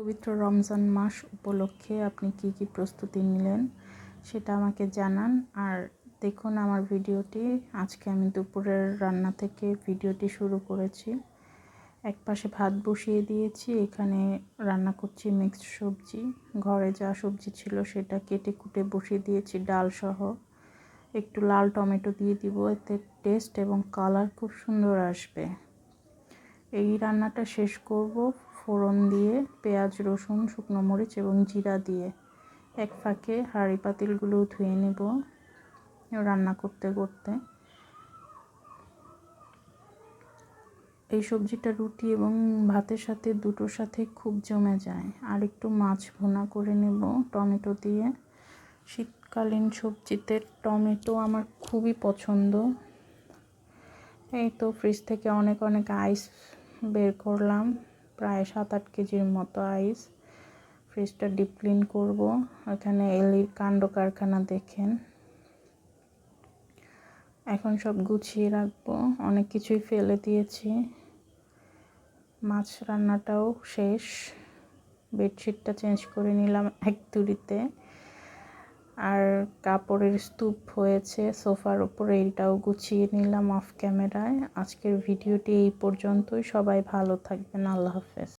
পবিত্র রমজান মাস উপলক্ষে আপনি কি কি প্রস্তুতি নিলেন সেটা আমাকে জানান। আর দেখুন আমার ভিডিওটি। আজকে আমি দুপুরের রান্না থেকে ভিডিওটি শুরু করেছি। এক পাশে ভাত বসিয়ে দিয়েছি, এখানে রান্না করছি মিক্সড সবজি। ঘরে যা সবজি ছিল সেটা কেটে কুটে বসিয়ে দিয়েছি ডাল সহ। একটু লাল টমেটো দিয়ে দিব, এতে টেস্ট এবং কালার খুব সুন্দর আসবে। এই রান্নাটা শেষ করব ফোড়ন দিয়ে, পেঁয়াজ রসুন শুকনো মরিচ এবং জিরা দিয়ে। এক ফাঁকে হাঁড়ি পাতিলগুলো ধুয়ে নেব রান্না করতে করতে। এই সবজিটা রুটি এবং ভাতের সাথে দুটোর সাথে খুব জমে যায়। আর একটু মাছ ভুনা করে নেব টমেটো দিয়ে। শীতকালীন সবজিতে টমেটো আমার খুবই পছন্দ। এই তো ফ্রিজ থেকে অনেক আইস বের করলাম, প্রায় 7-8 কেজির মতো আইস। ফ্রিজটা ডিপ ক্লিন করবো। এখানে এলির কাণ্ড কারখানা দেখেন। এখন সব গুছিয়ে রাখবো, অনেক কিছুই ফেলে দিয়েছি। মাছ রান্নাটাও শেষ। বেডশিটটা চেঞ্জ করে নিলাম এক তুড়িতে। আর কাপড়ের স্তূপ হয়েছে সোফার উপরে, এইটাও গুছিয়ে নিলাম অফ ক্যামেরায়। আজকের ভিডিওটি এই পর্যন্তই। সবাই ভালো থাকবেন। আল্লাহ হাফেজ।